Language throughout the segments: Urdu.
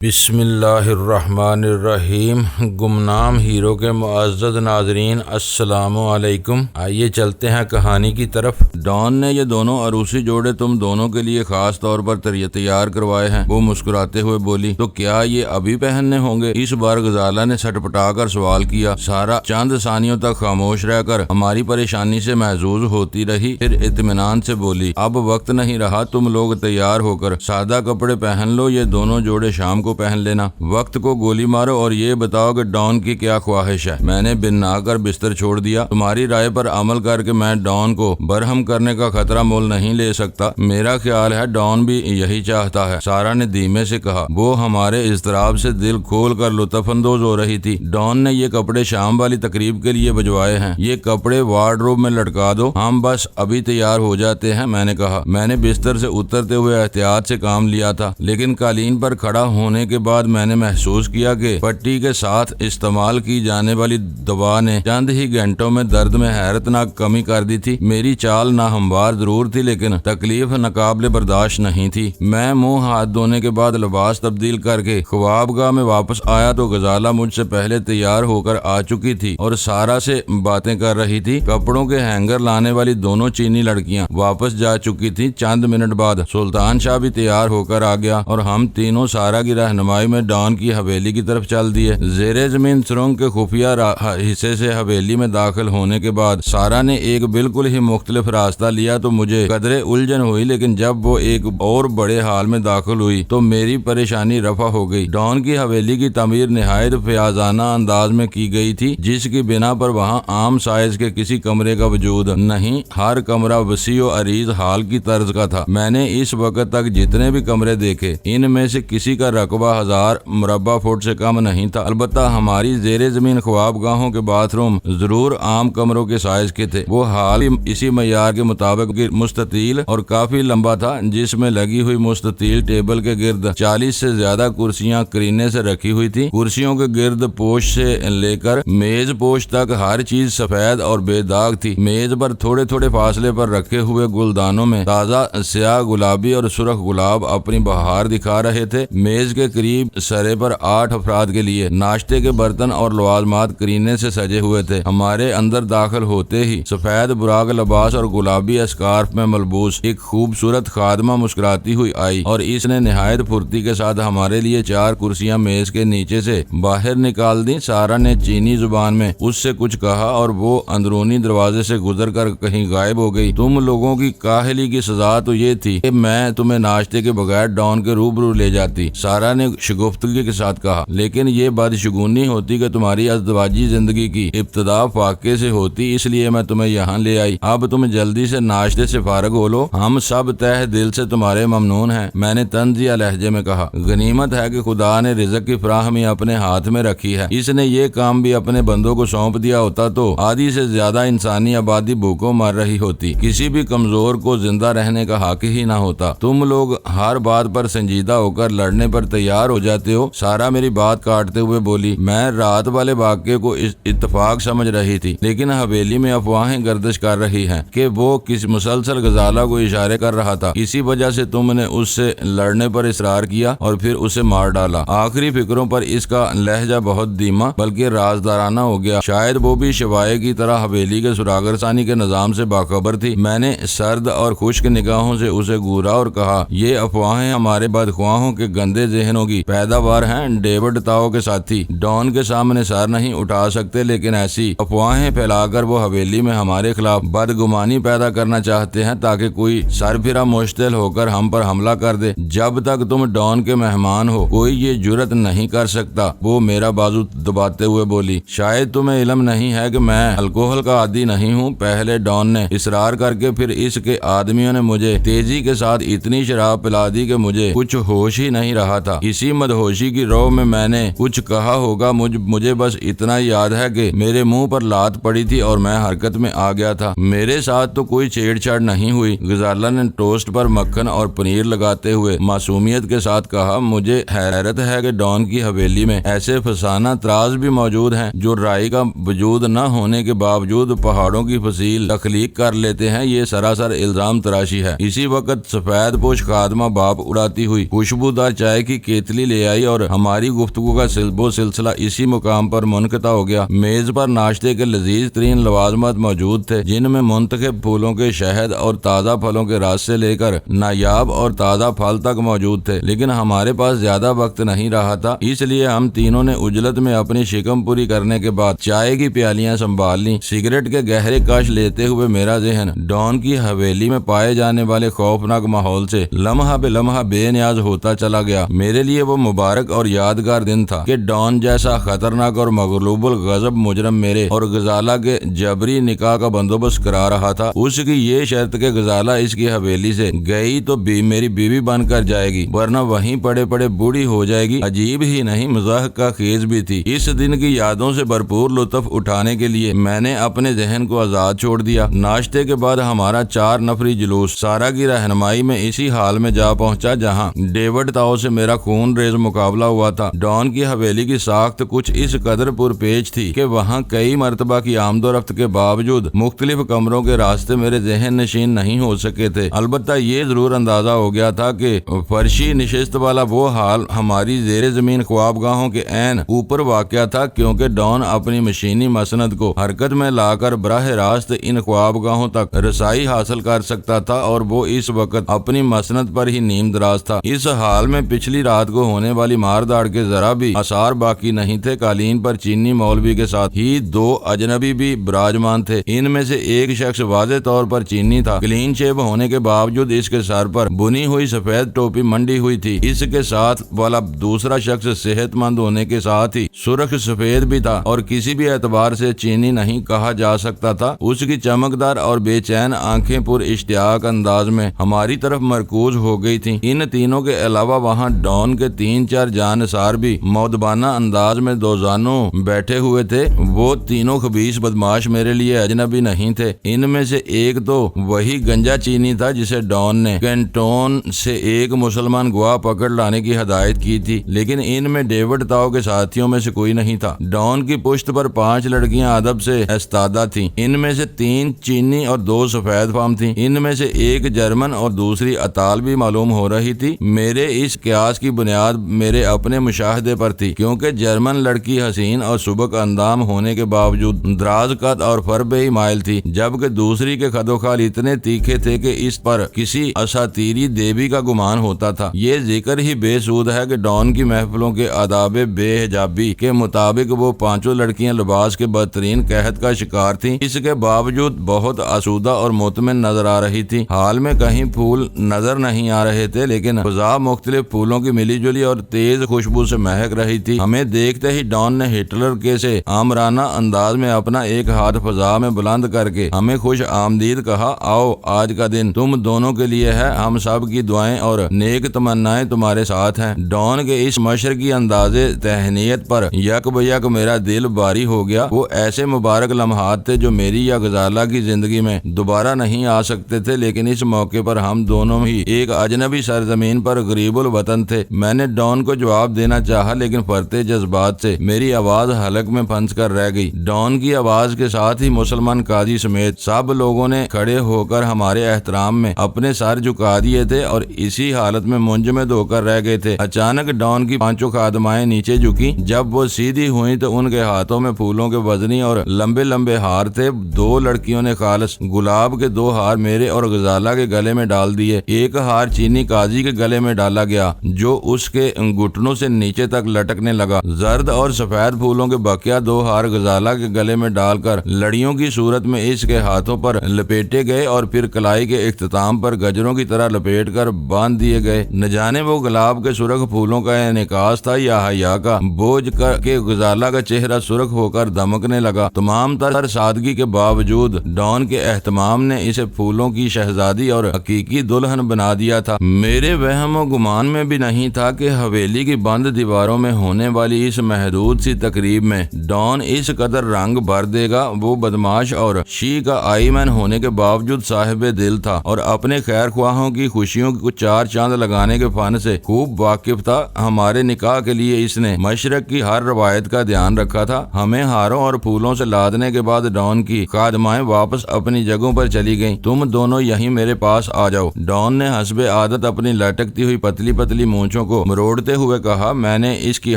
بسم اللہ الرحمن الرحیم۔ گمنام ہیرو کے معزز ناظرین السلام علیکم۔ آئیے چلتے ہیں کہانی کی طرف۔ ڈان نے یہ دونوں عروسی جوڑے تم دونوں کے لیے خاص طور پر تیار کروائے ہیں، وہ مسکراتے ہوئے بولی۔ تو کیا یہ ابھی پہننے ہوں گے؟ اس بار غزالہ نے سٹپٹا کر سوال کیا۔ سارا چند ثانیوں تک خاموش رہ کر ہماری پریشانی سے محظوظ ہوتی رہی، پھر اطمینان سے بولی، اب وقت نہیں رہا، تم لوگ تیار ہو کر سادہ کپڑے پہن لو، یہ دونوں جوڑے شام کو پہن لینا۔ وقت کو گولی مارو اور یہ بتاؤ کہ ڈان کی کیا خواہش ہے۔ میں نے بنا کر بستر چھوڑ دیا۔ تمہاری رائے پر عمل کر کے میں ڈان کو برہم کرنے کا خطرہ مول نہیں لے سکتا۔ میرا خیال ہے ڈان بھی یہی چاہتا ہے، سارا نے دھیمے سے کہا۔ وہ ہمارے اضطراب سے دل کھول کر لطف اندوز ہو رہی تھی۔ ڈان نے یہ کپڑے شام والی تقریب کے لیے بھجوائے ہیں، یہ کپڑے وارڈروب میں لٹکا دو، ہم بس ابھی تیار ہو جاتے ہیں، میں نے کہا۔ میں نے بستر سے اترتے ہوئے احتیاط سے کام لیا تھا، لیکن قالین پر کھڑا ہونے کے بعد میں نے محسوس کیا کہ پٹی کے ساتھ استعمال کی جانے والی دوا نے چند ہی گھنٹوں میں درد میں حیرتناک کمی کر دی تھی۔ میری چال ناہموار ضرور تھی، لیکن تکلیف ناقابل برداشت نہیں تھی۔ میں منہ ہاتھ دھونے کے بعد لباس تبدیل کر کے خوابگاہ میں واپس آیا تو غزالہ مجھ سے پہلے تیار ہو کر آ چکی تھی اور سارا سے باتیں کر رہی تھی۔ کپڑوں کے ہینگر لانے والی دونوں چینی لڑکیاں واپس جا چکی تھی۔ چند منٹ بعد سلطان شاہ بھی تیار ہو کر آ گیا اور ہم تینوں سارا کی رہنمائی میں ڈان کی حویلی کی طرف چل دیے۔ زیر زمین سرنگ کے خفیہ حصے سے حویلی میں داخل ہونے کے بعد سارا نے ایک بالکل ہی مختلف راستہ لیا تو مجھے قدرے الجھن ہوئی، لیکن جب وہ ایک اور بڑے ہال میں داخل ہوئی تو میری پریشانی رفع ہو گئی۔ ڈان کی حویلی کی تعمیر نہایت فیاضانہ انداز میں کی گئی تھی، جس کی بنا پر وہاں عام سائز کے کسی کمرے کا وجود نہیں۔ ہر کمرہ وسیع و عریض ہال کی طرز کا تھا۔ میں نے اس وقت تک جتنے بھی کمرے دیکھے، ان میں سے کسی کا رقبہ 1000 مربع فٹ سے کم نہیں تھا۔ البتہ ہماری زیر زمین خوابگاہوں کے باتھ روم ضرور عام کمروں کے سائز کے تھے۔ وہ ہال اسی معیار کے مطابق مستطیل اور کافی لمبا تھا، جس میں لگی ہوئی مستطیل ٹیبل کے گرد 40 سے زیادہ کرسیاں کرینے سے رکھی ہوئی تھی۔ کرسیوں کے گرد پوش سے لے کر میز پوش تک ہر چیز سفید اور بے داغ تھی۔ میز پر تھوڑے تھوڑے فاصلے پر رکھے ہوئے گلدانوں میں تازہ سیاہ گلابی اور سرخ گلاب اپنی بہار دکھا رہے تھے۔ میز کے قریب سرے پر 8 افراد کے لیے ناشتے کے برتن اور لوازمات کرینے سے سجے ہوئے تھے۔ ہمارے اندر داخل ہوتے ہی سفید براق لباس اور گلابی اسکارف میں ملبوس ایک خوبصورت خادمہ مسکراتی ہوئی آئی اور اس نے نہایت پھرتی کے ساتھ ہمارے لیے 4 کرسیاں میز کے نیچے سے باہر نکال دی۔ سارا نے چینی زبان میں اس سے کچھ کہا اور وہ اندرونی دروازے سے گزر کر کہیں غائب ہو گئی۔ تم لوگوں کی کاہلی کی سزا تو یہ تھی کہ میں تمہیں ناشتے کے بغیر ڈان کے روبرو لے جاتی، سارا نے شگفتگی کے ساتھ کہا۔ لیکن یہ بدشگونی ہوتی کہ تمہاری ازدواجی زندگی کی ابتدا فاقے سے ہوتی، اس لیے میں تمہیں یہاں لے آئی۔ اب تم جلدی سے ناشتے سے فارغ ہو لو، ہم سب تہ دل سے تمہارے ممنون ہیں، میں نے طنزیہ لہجے میں کہا۔ غنیمت ہے کہ خدا نے رزق کی فراہمی اپنے ہاتھ میں رکھی ہے۔ اس نے یہ کام بھی اپنے بندوں کو سونپ دیا ہوتا تو آدھی سے زیادہ انسانی آبادی بھوکوں مر رہی ہوتی، کسی بھی کمزور کو زندہ رہنے کا حق ہی نہ ہوتا۔ تم لوگ ہر بات پر سنجیدہ ہو کر لڑنے پر تیار ہو جاتے ہو، سارا میری بات کاٹتے ہوئے بولی۔ میں رات والے واقعے کو اتفاق سمجھ رہی تھی، لیکن حویلی میں افواہیں گردش کر رہی ہیں کہ وہ کسی مسلسل غزالہ کو اشارے کر رہا تھا، اسی وجہ سے تم نے اس سے لڑنے پر اصرار کیا اور پھر اسے مار ڈالا۔ آخری فکروں پر اس کا لہجہ بہت دھیما بلکہ رازدارانہ ہو گیا، شاید وہ بھی شوائے کی طرح حویلی کے سراغرسانی کے نظام سے باخبر تھی۔ میں نے سرد اور خشک نگاہوں سے اسے گھورا اور کہا، یہ افواہیں ہمارے بدخواہوں کے گندے ذہنوں کی پیداوار ہیں۔ ڈیوڈ تاؤ کے ساتھی ڈان کے سامنے سر نہیں اٹھا سکتے، لیکن ایسی افواہیں پھیلا کر وہ حویلی میں ہمارے خلاف بدگمانی پیدا کرنا چاہتے ہیں تاکہ کوئی سرفرا مشتعل ہو کر ہم پر حملہ کر دے۔ جب تک تم ڈان کے مہمان ہو کوئی یہ جرت نہیں کر سکتا، وہ میرا بازو دباتے ہوئے بولی۔ شاید تمہیں علم نہیں ہے کہ میں الکوہل کا عادی نہیں ہوں، پہلے ڈان نے اصرار کر کے پھر اس کے آدمیوں نے مجھے تیزی کے ساتھ اتنی شراب پلا دی کہ مجھے کچھ ہوش ہی نہیں رہا تھا۔ اسی مدہوشی کی رو میں نے کچھ کہا ہوگا، مجھے بس اتنا یاد ہے کہ میرے منہ پر لات پڑی تھی اور میں حرکت میں آ گیا تھا۔ میرے ساتھ تو کوئی چھیڑ چھاڑ نہیں ہوئی، غزالہ نے ٹوسٹ پر مکھن اور پنیر لگاتے ہوئے معصومیت کے ساتھ کہا۔ مجھے حیرت ہے کہ ڈان کی حویلی میں ایسے فسانہ طراز بھی موجود ہیں جو رائی کا وجود نہ ہونے کے باوجود پہاڑوں کی فصیل تخلیق کر لیتے ہیں، یہ سراسر الزام تراشی ہے۔ اسی وقت سفید پوش خادمہ باپ اڑاتی ہوئی خوشبودار چائے کی کیتلی لے آئی اور ہماری گفتگو کا سلسلہ اسی مقام پر منقطع ہو گیا۔ میز پر ناشتے کے لذیذ ترین لوازمات موجود تھے، جن میں منتخب پھولوں کے شہد اور تازہ پھلوں کے رس سے لے کر نایاب اور تازہ پھل تک موجود تھے، لیکن ہمارے پاس زیادہ وقت نہیں رہا تھا، اس لیے ہم تینوں نے عجلت میں اپنی شکم پوری کرنے کے بعد چائے کی پیالیاں سنبھال لیں۔ سگریٹ کے گہرے کش لیتے ہوئے میرا ذہن ڈان کی حویلی میں پائے جانے والے خوفناک ماحول سے لمحہ بے لمحہ بے نیاز ہوتا چلا گیا۔ میرے لیے وہ مبارک اور یادگار دن تھا کہ ڈان جیسا خطرناک اور مغلوب الغضب مجرم میرے اور غزالہ کے جبری نکاح کا بندوبست کرا رہا تھا۔ اس کی یہ شرط کہ غزالہ اس کی حویلی سے گئی تو میری بیوی بن کر جائے گی، ورنہ وہیں پڑے پڑے بوڑھی ہو جائے گی، عجیب ہی نہیں مزاح کا خیز بھی تھی۔ اس دن کی یادوں سے بھرپور لطف اٹھانے کے لیے میں نے اپنے ذہن کو آزاد چھوڑ دیا۔ ناشتے کے بعد ہمارا 4 نفری جلوس سارا کی رہنمائی میں اسی حال میں جا پہنچا جہاں ڈیوڈ تاؤ سے میرا خون ریز مقابلہ ہوا تھا۔ ڈان کی حویلی کی ساخت کچھ اس قدر پرپیچ تھی کہ وہاں کئی مرتبہ کی آمد و رفت کے باوجود مختلف کمروں کے راستے میرے ذہن نشین نہیں ہو سکے تھے۔ البتہ یہ ضرور اندازہ ہو گیا تھا کہ فرشی نشست والا وہ حال ہماری زیر زمین خوابگاہوں کے عین اوپر واقع تھا، کیونکہ ڈان اپنی مشینی مسند کو حرکت میں لا کر براہ راست ان خوابگاہوں تک رسائی حاصل کر سکتا تھا، اور وہ اس وقت اپنی مسند پر ہی نیم دراز تھا۔ اس حال میں پچھلی رات کو ہونے والی مار داڑ کے ذرا بھی آثار باقی نہیں تھے۔ قالین پر چینی مولوی کے ساتھ ہی 2 اجنبی بھی براجمان تھے۔ ان میں سے ایک شخص واضح طور پر چینی تھا، کلین شیو ہونے کے باوجود اس کے سر پر بنی ہوئی سفید ٹوپی منڈی ہوئی تھی۔ اس کے ساتھ والا دوسرا شخص صحت مند ہونے کے ساتھ ہی سرخ سفید بھی تھا اور کسی بھی اعتبار سے چینی نہیں کہا جا سکتا تھا۔ اس کی چمکدار اور بے چین آنکھیں پر اشتیاق انداز میں ہماری طرف مرکوز ہو گئی تھیں۔ ان تینوں کے علاوہ وہاں ڈان کے 3-4 جانثار بھی مؤدبانہ انداز میں دوزانوں بیٹھے ہوئے تھے۔ وہ تینوں خبیث بدماش میرے لیے اجنبی نہیں تھے۔ ان میں سے ایک تو وہی گنجا چینی تھا جسے ڈان نے کینٹون سے ایک مسلمان گواہ پکڑ لانے کی ہدایت کی تھی، لیکن ان میں ڈیوڈ تاؤ کے ساتھیوں میں سے کوئی نہیں تھا۔ ڈان کی پشت پر 5 لڑکیاں ادب سے استادہ تھیں۔ ان میں سے 3 چینی اور 2 سفید فام تھیں۔ ان میں سے ایک جرمن اور دوسری اطالوی معلوم ہو رہی تھی۔ میرے اس قیاس کی بنیاد میرے اپنے مشاہدے پر تھی، کیونکہ جرمن لڑکی حسین اور سبک اندام ہونے کے باوجود دراز قد اور فربے ہی مائل تھی، جبکہ دوسری کے خد و خال اتنے تیکھے تھے کہ اس پر کسی اساطیری دیوی کا گمان ہوتا تھا۔ یہ ذکر ہی بے سود ہے کہ ڈان کی محفلوں کے آداب بے حجابی کے مطابق وہ 5 لڑکیاں لباس کے بدترین قحط کا شکار تھیں۔ اس کے باوجود بہت آسودہ اور مطمئن نظر آ رہی تھی۔ حال میں کہیں پھول نظر نہیں آ رہے تھے، لیکن فضا مختلف پھولوں کی ملی جلی اور تیز خوشبو سے مہک رہی تھی۔ ہمیں دیکھتے ہی ڈان نے ہٹلر کے سے آمرانہ انداز میں اپنا ایک ہاتھ فضا میں بلند کر کے ہمیں خوش آمدید کہا۔ آؤ، آج کا دن تم دونوں کے لیے ہے، ہم سب کی دعائیں اور نیک تمنائیں تمہارے ساتھ ہیں۔ ڈان کے اس مشرقی انداز تہنیت پر یک بیک میرا دل باری ہو گیا۔ وہ ایسے مبارک لمحات تھے جو میری یا غزالہ کی زندگی میں دوبارہ نہیں آ سکتے تھے، لیکن اس موقع پر ہم دونوں ہی ایک اجنبی سرزمین پر غریب الوطن تھے۔ میں نے ڈان کو جواب دینا چاہا، لیکن فرتے جذبات سے میری آواز حلق میں پھنس کر رہ گئی۔ ڈان کی آواز کے ساتھ ہی مسلمان قاضی سمیت سب لوگوں نے کھڑے ہو کر ہمارے احترام میں اپنے سر جھکا دیے تھے اور اسی حالت میں منجمد ہو کر رہ گئے تھے۔ اچانک ڈان کی 5 خادمائیں نیچے جھکی۔ جب وہ سیدھی ہوئیں تو ان کے ہاتھوں میں پھولوں کے وزنی اور لمبے لمبے ہار تھے۔ 2 لڑکیوں نے خالص گلاب کے 2 ہار میرے اور غزالہ کے گلے میں ڈال دیے۔ ایک ہار چینی قاضی کے گلے میں ڈالا گیا جو اس کے گھٹنوں سے نیچے تک لٹکنے لگا۔ زرد اور سفید پھولوں کے بقیہ 2 ہار غزالہ کے گلے میں ڈال کر لڑیوں کی صورت میں اس کے ہاتھوں پر لپیٹے گئے اور پھر کلائی کے اختتام پر گجروں کی طرح لپیٹ کر باندھ دیے گئے۔ نہ جانے وہ گلاب کے سرخ پھولوں کا انعکاس تھا یا حیا کا بوجھ کر کے غزالہ کا چہرہ سرخ ہو کر دمکنے لگا۔ تمام تر سادگی کے باوجود ڈان کے اہتمام نے اسے پھولوں کی شہزادی اور حقیقی دلہن بنا دیا تھا۔ میرے وہم و گمان میں بھی نہیں تھا کہ حویلی کی بند دیواروں میں ہونے والی اس محدود سی تقریب میں ڈان اس قدر رنگ بھر دے گا۔ وہ بدماش اور شی کا آئی مین ہونے کے باوجود صاحب دل تھا اور اپنے خیر خواہوں کی خوشیوں کو 4 چاند لگانے کے فن سے خوب واقف تھا۔ ہمارے نکاح کے لیے اس نے مشرق کی ہر روایت کا دھیان رکھا تھا۔ ہمیں ہاروں اور پھولوں سے لادنے کے بعد ڈان کی خادمائیں واپس اپنی جگہوں پر چلی گئیں۔ تم دونوں یہیں میرے پاس آ جاؤ۔ ڈان نے حسب عادت اپنی لٹکتی ہوئی پتلی پتلی مونچھوں مونچھوں کو مروڑتے ہوئے کہا، میں نے اس کی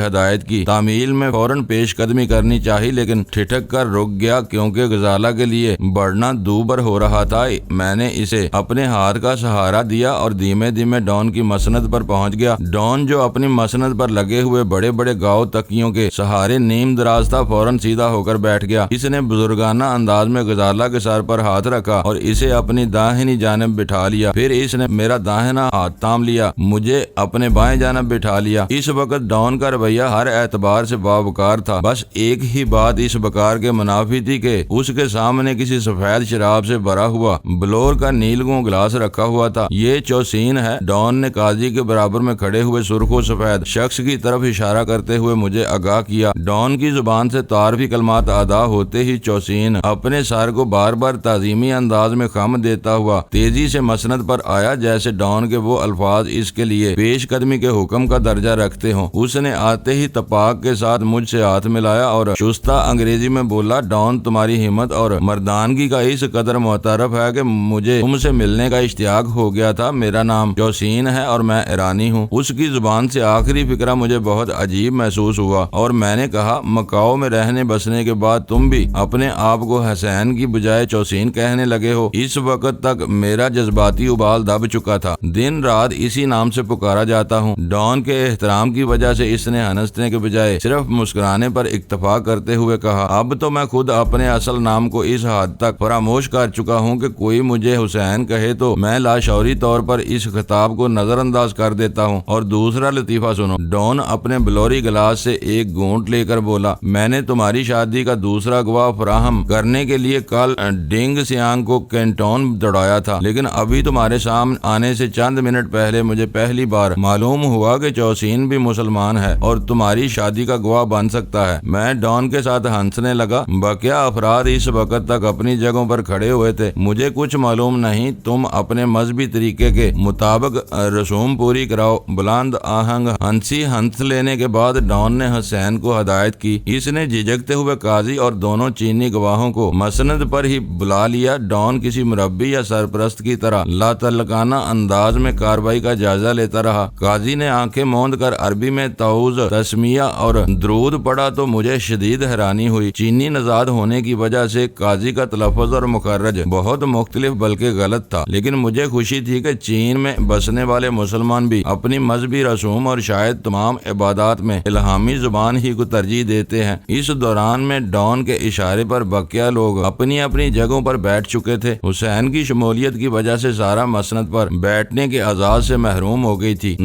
ہدایت کی تعمیل میں فوراً پیش قدمی کرنی چاہی، لیکن ٹھٹک کر رک گیا کیونکہ غزالہ کے لیے بڑھنا دوبر ہو رہا تھا۔ میں نے اسے اپنے ہاتھ کا سہارا دیا اور دھیمے دھیمے ڈان کی مسند پر پہنچ گیا۔ ڈان جو اپنی مسند پر لگے ہوئے بڑے بڑے گاؤ تکیوں کے سہارے نیم دراز تھا، فوراً سیدھا ہو کر بیٹھ گیا۔ اس نے بزرگانہ انداز میں غزالہ کے سر پر ہاتھ رکھا اور اسے اپنی داہنی جانب بٹھا لیا۔ پھر اس نے میرا داہنا ہاتھ تھام لیا، مجھے اپنے بائیں جانب بٹھا لیا۔ اس وقت ڈان کا رویہ ہر اعتبار سے باوقار تھا، بس ایک ہی بات اس وقار کے منافی تھی کہ اس کے سامنے کسی سفید شراب سے بھرا ہوا بلور کا نیلگوں گلاس رکھا ہوا تھا۔ یہ چوسین ہے، ڈان نے قاضی کے برابر میں کھڑے ہوئے سرخ و سفید شخص کی طرف اشارہ کرتے ہوئے مجھے آگاہ کیا۔ ڈان کی زبان سے تعارفی کلمات ادا ہوتے ہی چوسین اپنے سر کو بار بار تعظیمی انداز میں خم دیتا ہوا تیزی سے مسند پر آیا، جیسے ڈان کے وہ الفاظ اس کے لیے پیش قدمی کے حکم کا درجہ رکھتے ہوں۔ اس نے آتے ہی تپاک کے ساتھ مجھ سے ہاتھ ملایا اور شستہ انگریزی میں بولا، ڈان تمہاری ہمت اور مردانگی کا اس قدر معترف ہے کہ مجھے تم سے ملنے کا اشتیاق ہو گیا تھا۔ میرا نام چوسین ہے اور میں ایرانی ہوں۔ اس کی زبان سے آخری فقرہ مجھے بہت عجیب محسوس ہوا اور میں نے کہا، مکاؤ میں رہنے بسنے کے بعد تم بھی اپنے آپ کو حسین کی بجائے چوسین کہنے لگے ہو؟ اس وقت تک میرا جذباتی ابال دب چکا تھا، دن رات اسی نام سے پکارا جاتا ہوں۔ ڈان کے احترام کی وجہ سے اس نے ہنسنے کے بجائے صرف مسکرانے پر اکتفا کرتے ہوئے کہا، اب تو میں خود اپنے اصل نام کو اس حد تک فراموش کر چکا ہوں کہ کوئی مجھے حسین کہے تو میں لاشعوری طور پر اس خطاب کو نظر انداز کر دیتا ہوں۔ اور دوسرا لطیفہ سنو۔ ڈان اپنے بلوری گلاس سے ایک گھونٹ لے کر بولا، میں نے تمہاری شادی کا دوسرا گواہ فراہم کرنے کے لیے کل ڈنگ سیانگ کو کینٹون دوڑایا تھا، لیکن ابھی تمہارے سامنے آنے سے چند منٹ پہلے مجھے پہلی بار معلوم ہوا کہ چوسین بھی مسلمان ہے اور تمہاری شادی کا گواہ بن سکتا ہے۔ میں ڈان کے ساتھ ہنسنے لگا۔ بقیہ افراد اس وقت تک اپنی جگہوں پر کھڑے ہوئے تھے۔ مجھے کچھ معلوم نہیں، تم اپنے مذہبی طریقے کے مطابق رسوم پوری کراؤ۔ بلند آہنگ ہنس لینے کے بعد ڈان نے حسین کو ہدایت کی۔ اس نے جھجکتے ہوئے قاضی اور دونوں چینی گواہوں کو مسند پر ہی بلا لیا۔ ڈان کسی مربی یا سرپرست کی طرح لاتعلقانہ انداز میں کارروائی کا جائزہ لیتا رہا۔ قاضی نے آنکھیں موند کر عربی میں تعوذ، تسمیہ اور درود پڑھا تو مجھے شدید حیرانی ہوئی۔ چینی نژاد ہونے کی وجہ سے قاضی کا تلفظ اور مخرج بہت مختلف بلکہ غلط تھا، لیکن مجھے خوشی تھی کہ چین میں بسنے والے مسلمان بھی اپنی مذہبی رسوم اور شاید تمام عبادات میں الہامی زبان ہی کو ترجیح دیتے ہیں۔ اس دوران میں ڈان کے اشارے پر بقیہ لوگ اپنی اپنی جگہوں پر بیٹھ چکے تھے۔ حسین کی شمولیت کی وجہ سے سارا مسند پر بیٹھنے کے اعزاز سے محروم ہو گئی تھی۔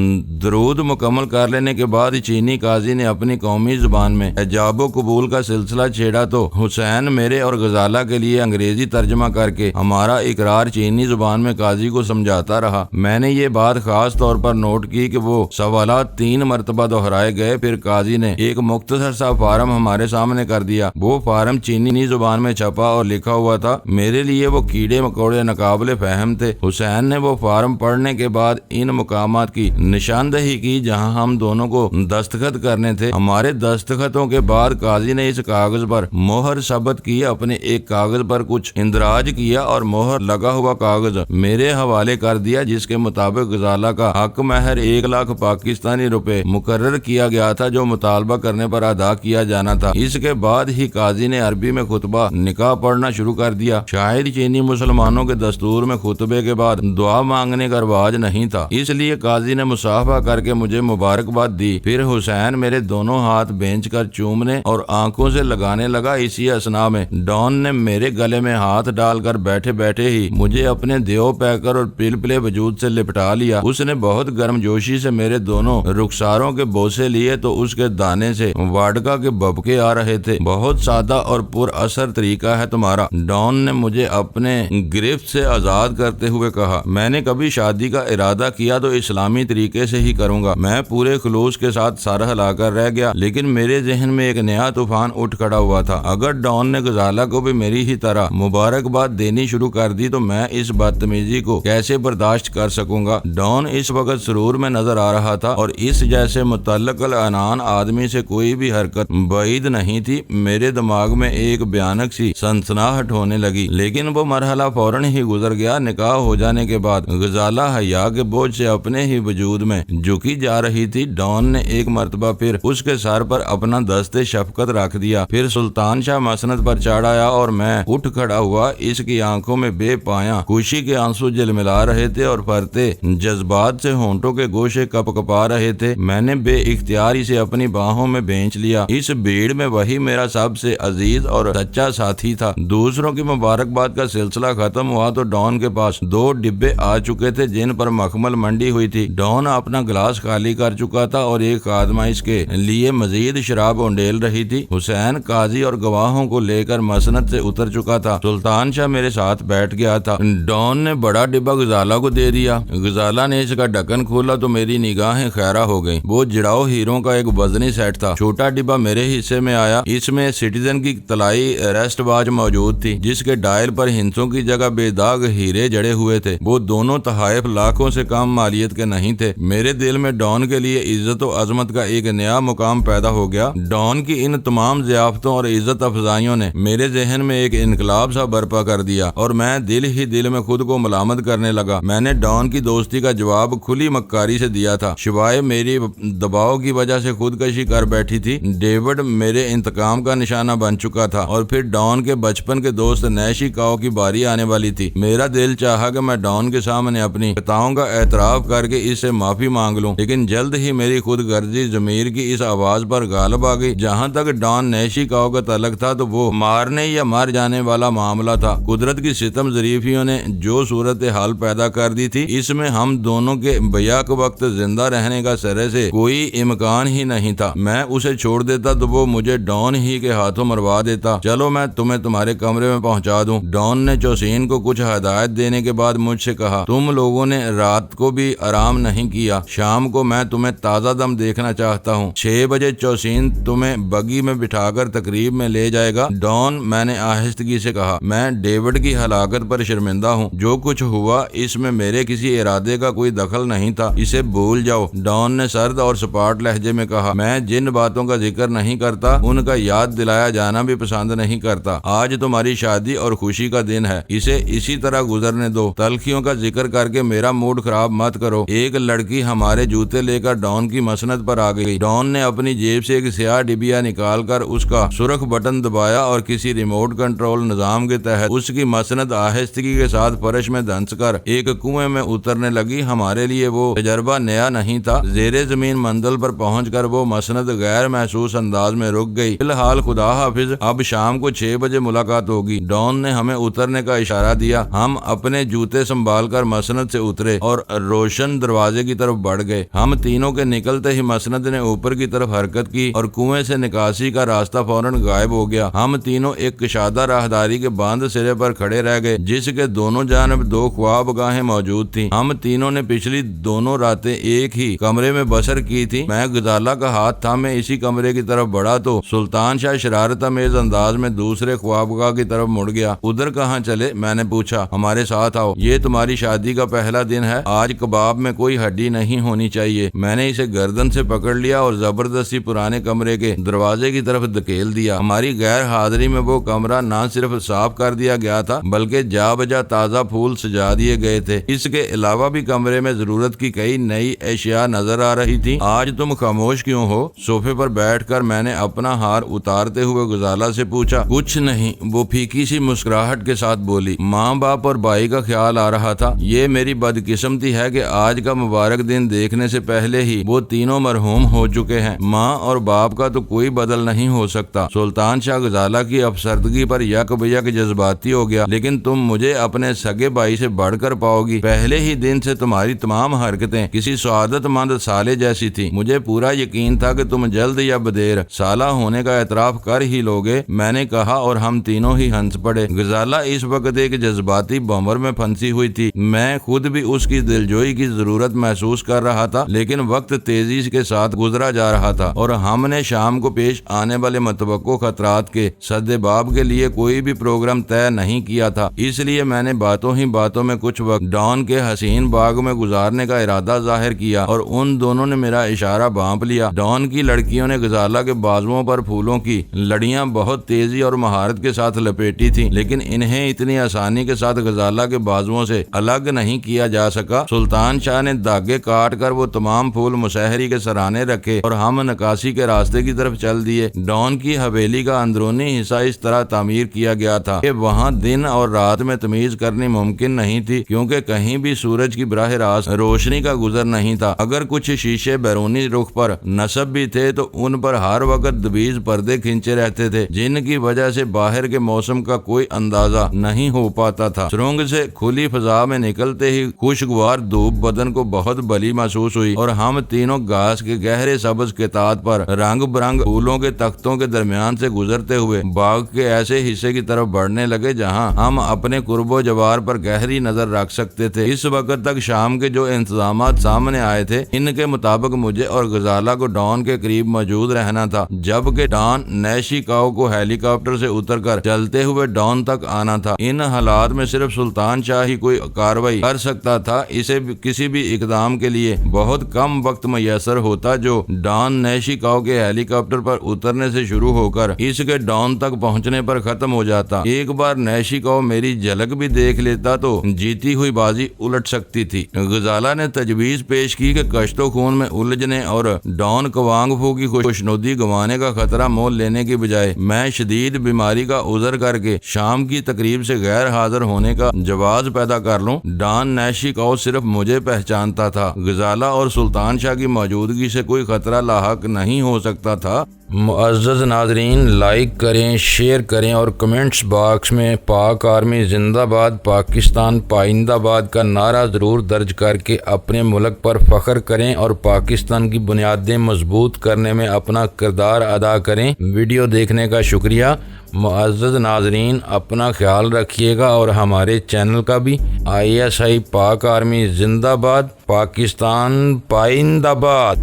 درود مکمل کر لینے کے بعد چینی قاضی نے اپنی قومی زبان میں ایجاب و قبول کا سلسلہ چھیڑا تو حسین میرے اور غزالہ کے لیے انگریزی ترجمہ کر کے ہمارا اقرار چینی زبان میں قاضی کو سمجھاتا رہا۔ میں نے یہ بات خاص طور پر نوٹ کی کہ وہ سوالات 3 مرتبہ دہرائے گئے، پھر قاضی نے ایک مختصر سا فارم ہمارے سامنے کر دیا۔ وہ فارم چینی زبان میں چھپا اور لکھا ہوا تھا۔ میرے لیے وہ کیڑے مکوڑے ناقابل فہم تھے۔ حسین نے وہ فارم پڑھنے کے بعد ان مقامات کی نشاندہی کی جہاں ہم دونوں کو دستخط کرنے تھے۔ ہمارے دستخطوں کے بعد قاضی نے اس کاغذ پر مہر ثبت کی، اپنے ایک کاغذ پر کچھ اندراج کیا اور مہر لگا ہوا کاغذ میرے حوالے کر دیا، جس کے مطابق غزالہ کا حق مہر 1 لاکھ پاکستانی روپے مقرر کیا گیا تھا جو مطالبہ کرنے پر ادا کیا جانا تھا۔ اس کے بعد ہی قاضی نے عربی میں خطبہ نکاح پڑھنا شروع کر دیا۔ شاید چینی مسلمانوں کے دستور میں خطبے کے بعد دعا مانگنے کا رواج نہیں تھا، اس لیے قاضی نے مصافحہ کر کے مجھے مبارکباد دی۔ پھر حسین میرے دونوں ہاتھ بھینچ کر چومنے اور آنکھوں سے لگانے لگا۔ اسی اثنا میں ڈان نے میرے گلے میں ہاتھ ڈال کر بیٹھے بیٹھے ہی مجھے اپنے دیو پیکر اور پلپلے وجود سے لپٹا لیا۔ اس نے بہت گرم جوشی سے میرے دونوں رخساروں کے بوسے لیے تو اس کے دانے سے واڈکا کے ببکے آ رہے تھے۔ بہت سادہ اور پر اثر طریقہ ہے تمہارا، ڈان نے مجھے اپنے گرفت سے آزاد کرتے ہوئے کہا۔ میں نے کبھی شادی کا ارادہ کیا تو اسلامی طریقے سے ہی کروں گا۔ میں پورے خلوص کے ساتھ سر ہلا کر رہ گیا، لیکن میرے ذہن میں ایک نیا طوفان اٹھ کھڑا ہوا تھا۔ اگر ڈان نے غزالہ کو بھی میری ہی طرح مبارکباد دینی شروع کر دی تو میں اس بدتمیزی کو کیسے برداشت کر سکوں گا؟ ڈان اس وقت سرور میں نظر آ رہا تھا اور اس جیسے متعلق العنان آدمی سے کوئی بھی حرکت بعید نہیں تھی۔ میرے دماغ میں ایک بھیانک سی سنسناہٹ ہونے لگی، لیکن وہ مرحلہ فوراً ہی گزر گیا۔ نکاح ہو جانے کے بعد غزالہ حیا کے بوجھ سے اپنے ہی وجود میں جھکی جا رہی تھی، ڈان نے ایک مرتبہ پھر اس کے سر پر اپنا دست شفقت رکھ دیا۔ پھر سلطان شاہ مسند پر چڑھ آیا اور میں اٹھ کھڑا ہوا۔ اس کی آنکھوں میں بے پایاں خوشی کے آنسو جلملا رہے تھے اور پھرتے جذبات سے ہونٹوں کے گوشے کپ کپا رہے تھے۔ میں نے بے اختیار اسے اپنی باہوں میں بھینچ لیا۔ اس بھیڑ میں وہی میرا سب سے عزیز اور سچا ساتھی تھا۔ دوسروں کی مبارکباد کا سلسلہ ختم ہوا تو ڈان کے پاس 2 ڈبے آ چکے تھے جن پر مخمل منڈی ہوئی تھی۔ ڈان اپنا گلاس خالی کر چکا تھا اور ایک خادمہ اس کے لیے مزید شراب اونڈیل رہی تھی۔ حسین قاضی اور گواہوں کو لے کر مسند سے اتر چکا تھا۔ سلطان شاہ میرے ساتھ بیٹھ گیا تھا۔ ڈان نے بڑا ڈبہ غزالہ کو دے دیا۔ غزالہ نے اس کا ڈھکن کھولا تو میری نگاہیں خیرہ ہو گئیں۔ وہ جڑاؤ ہیروں کا ایک وزنی سیٹ تھا۔ چھوٹا ڈبہ میرے حصے میں آیا۔ اس میں سٹیزن کی طلائی ریسٹ واچ موجود تھی جس کے ڈائل پر ہندسوں کی جگہ بے داغ ہیرے جڑے ہوئے تھے۔ وہ دونوں تحائف لاکھوں سے کم مالیت کے نہیں تھے۔ میرے دل میں ڈان کے لیے عزت و عظمت کا ایک نیا مقام پیدا ہو گیا۔ ڈان کی ان تمام ضیافتوں اور عزت افزائیوں نے میرے ذہن میں ایک انقلاب سا برپا کر دیا اور میں دل ہی دل میں خود کو ملامت کرنے لگا۔ میں نے ڈان کی دوستی کا جواب کھلی مکاری سے دیا تھا۔ شوائے میری دباؤ کی وجہ سے خودکشی کر بیٹھی تھی۔ ڈیوڈ میرے انتقام کا نشانہ بن چکا تھا اور پھر ڈان کے بچپن کے دوست نیشی کاؤ کی باری آنے والی تھی۔ میرا دل چاہا کہ میں ڈان کے سامنے اپنی خطاؤں کا اعتراف کر کے اس سے معافی مانگ لوں، لیکن جلد ہی میری خود غرضی ضمیر کی اس آواز پر غالب آ گئی۔ جہاں تک ڈان نیشی کاؤ کا تعلق تھا تو وہ مارنے یا مر جانے والا معاملہ تھا۔ قدرت کی ستم ظریفیوں نے جو صورتحال پیدا کر دی تھی، اس میں ہم دونوں کے بیک وقت زندہ رہنے کا سرے سے کوئی امکان ہی نہیں تھا۔ میں اسے چھوڑ دیتا تو وہ مجھے ڈان ہی کے ہاتھوں مروا دیتا۔ چلو میں تمہیں تمہارے کمرے میں پہنچا دوں۔ ڈان نے چوسین کو کچھ ہدایت دینے کے بعد مجھ سے کہا، تم لوگوں نے رات کو بھی آرام نہیں کیا، شام کو میں تمہیں تازہ دم دیکھنا چاہتا ہوں۔ 6 بجے چوسین تمہیں بگی میں بٹھا کر تقریب میں لے جائے گا۔ ڈان، میں نے آہستگی سے کہا، میں ڈیوڈ کی ہلاکت پر شرمندہ ہوں۔ جو کچھ ہوا اس میں میرے کسی ارادے کا کوئی دخل نہیں تھا، اسے بھول جاؤ۔ ڈان نے سرد اور سپاٹ لہجے میں کہا، میں جن باتوں کا ذکر نہیں کرتا ان کا یاد دلایا جانا بھی پسند نہیں کرتا۔ آج تمہاری شادی اور خوشی کا دن ہے، اسے اسی طرح گزرنے دو۔ تلخیوں کا ذکر کر کے میرا موڈ خراب مت کرو۔ ایک لڑکی ہمارے جوتے لے کر ڈان کی مسند پر آ گئی۔ ڈان نے اپنی جیب سے ایک سیاہ ڈبیا نکال کر اس کا سرخ بٹن دبایا اور کسی ریموٹ کنٹرول نظام کے تحت اس کی مسند آہستگی کے ساتھ فرش میں دھنس کر ایک کنویں میں اترنے لگی۔ ہمارے لیے وہ تجربہ نیا نہیں تھا۔ زیر زمین منزل پر پہنچ کر وہ مسند غیر محسوس انداز میں رک گئی۔ فی الحال خدا حافظ، اب شام کو 6 بجے ملاقات ہوگی۔ ڈان نے ہمیں اترنے کا اشارہ دیا۔ ہم اپنے جوتے سنبھال کر مسند سے اترے اور روشن دروازے کی طرف بڑھ گئے۔ ہم تینوں کے نکلتے ہی مسند نے اوپر کی طرف حرکت کی اور کنویں سے نکاسی کا راستہ فوراً غائب ہو گیا۔ ہم تینوں ایک کشادہ راہداری کے بند سرے پر کھڑے رہ گئے جس کے دونوں جانب 2 خواب گاہیں موجود تھیں۔ ہم تینوں نے پچھلی دونوں راتیں ایک ہی کمرے میں بسر کی تھی۔ میں غزالہ کا ہاتھ تھامے اسی کمرے کی طرف بڑھا تو سلطان شاہ شرارت امیز انداز میں دوسرے خوابگاہ کی طرف مڑ گیا۔ ادھر کہاں چلے؟ میں نے پوچھا۔ ہمارے ساتھ آؤ، یہ تمہاری شادی کا پہلا دن ہے، آج کباب میں کوئی ہڈی نہیں ہونی چاہیے۔ میں نے اسے گردن سے پکڑ لیا اور زبردستی پرانے کمرے کے دروازے کی طرف دھکیل دیا۔ ہماری غیر حاضری میں وہ کمرہ نہ صرف صاف کر دیا گیا تھا بلکہ جا بجا تازہ پھول سجا دیے گئے تھے۔ اس کے علاوہ بھی کمرے میں ضرورت کی کئی نئی اشیاء نظر آ رہی تھی۔ آج تم خاموش کیوں ہو؟ صوفے پر بیٹھ کر میں نے اپنا ہار اتارتے ہوئے غزالہ سے پوچھا۔ کچھ نہیں، وہ پھیکی سی مسکراہٹ کے ساتھ بولی۔ ماں باپ اور بھائی کا خیال آ رہا تھا۔ یہ میری بدقسمتی ہے کہ آج کا مبارک دن دیکھنے سے پہلے ہی وہ تینوں مرحوم ہو چکے ہیں۔ ماں اور باپ کا تو کوئی بدل نہیں ہو سکتا۔ سلطان شاہ غزالہ کی افسردگی پر یک بیک جذباتی ہو گیا۔ لیکن تم مجھے اپنے سگے بھائی سے بڑھ کر پاؤ گی۔ پہلے ہی دن سے تمہاری تمام حرکتیں کسی سعادت مند سالے جیسی تھی۔ مجھے پورا یقین تھا کہ تم جلد یا بدیر سالہ ہونے کا اعتراف کر ہی لوگے، میں نے کہا اور ہم تینوں ہی ہنس پڑے۔ غزالہ اس وقت ایک جذباتی بھنور میں پھنسی ہوئی تھی۔ میں خود بھی اس کی دلجوئی کی ضرورت محسوس کر رہا تھا، لیکن وقت تیزی کے ساتھ گزرا جا رہا تھا اور ہم نے شام کو پیش آنے والے متوقع خطرات کے سدباب کے لیے کوئی بھی پروگرام طے نہیں کیا تھا۔ اس لیے میں نے باتوں ہی باتوں میں کچھ وقت ڈان کے حسین باغ میں گزارنے کا ارادہ ظاہر کیا اور ان دونوں نے میرا اشارہ بھانپ لیا۔ ڈان کی لڑکیوں نے غزالہ کے بازوؤں پر پھولوں کی لڑیاں بہت تیزی اور مہارت کے ساتھ لپیٹی تھیں، لیکن انہیں اتنی آسانی کے ساتھ غزالہ کے بازوؤں سے الگ نہیں کیا جا سکا۔ سلطان شاہ نے دھاگے کاٹ کاٹ کر وہ تمام پھول مسحری کے سرانے رکھے اور ہم نکاسی کے راستے کی طرف چل دیے۔ ڈان کی حویلی کا اندرونی حصہ اس طرح تعمیر کیا گیا تھا کہ وہاں دن اور رات میں تمیز کرنی ممکن نہیں تھی، کیونکہ کہیں بھی سورج کی براہ راست روشنی کا گزر نہیں تھا۔ اگر کچھ شیشے بیرونی رخ پر نصب بھی تھے تو ان پر ہر وقت دبیز پردے کھنچے رہتے تھے، جن کی وجہ سے باہر کے موسم کا کوئی اندازہ نہیں ہو پاتا تھا۔ سرنگ سے کھلی فضا میں نکلتے ہی خوشگوار دھوپ بدن کو بہت بلی محسوس ہوئی اور ہم تینوں گھاس کے گہرے سبز کتات پر رنگ برنگ پھولوں کے تختوں کے درمیان سے گزرتے ہوئے باغ کے ایسے حصے کی طرف بڑھنے لگے جہاں ہم اپنے قرب و جوار پر گہری نظر رکھ سکتے تھے۔ اس وقت تک شام کے جو انتظامات سامنے آئے تھے ان کے مطابق مجھے اور غزالہ کو ڈان کے قریب موجود رہنا تھا، جبکہ ڈان نیشی کاؤ کو ہیلی کاپٹر سے اتر کر چلتے ہوئے ڈان تک آنا تھا۔ ان حالات میں صرف سلطان شاہ ہی کوئی کارروائی کر سکتا تھا۔ اسے کسی بھی اقدام کے لیے بہت کم وقت میسر ہوتا جو ڈان نیشی کاؤ کے ہیلی کاپٹر پر اترنے سے شروع ہو کر اس کے ڈان تک پہنچنے پر ختم ہو جاتا۔ ایک بار نیشی کاؤ میری جھلک بھی دیکھ لیتا تو جیتی ہوئی بازی الٹ سکتی تھی۔ غزالہ نے تجویز پیش کی کہ کشت و خون میں الجھنے اور ڈان کوانگ فو کی خوشنودی گنوانے کا خطرہ مول لینے کی بجائے میں شدید بیماری کا عذر کر کے شام کی تقریب سے غیر حاضر ہونے کا جواز پیدا کر لوں۔ ڈان نیشی کاؤ صرف مجھے پہچانتا تھا، غزالہ اور سلطان شاہ کی موجودگی سے کوئی خطرہ لاحق نہیں ہو سکتا تھا۔ معزز ناظرین، لائک کریں، شیئر کریں اور کمنٹس باکس میں پاک آرمی زندہ باد، پاکستان پائندہ باد کا نعرہ ضرور درج کر کے اپنے ملک پر فخر کریں اور پاکستان کی بنیادیں مضبوط کرنے میں اپنا کردار ادا کریں۔ ویڈیو دیکھنے کا شکریہ۔ معزز ناظرین، اپنا خیال رکھیے گا اور ہمارے چینل کا بھی۔ ISI پاک آرمی زندہ باد، پاکستان پائندہ باد۔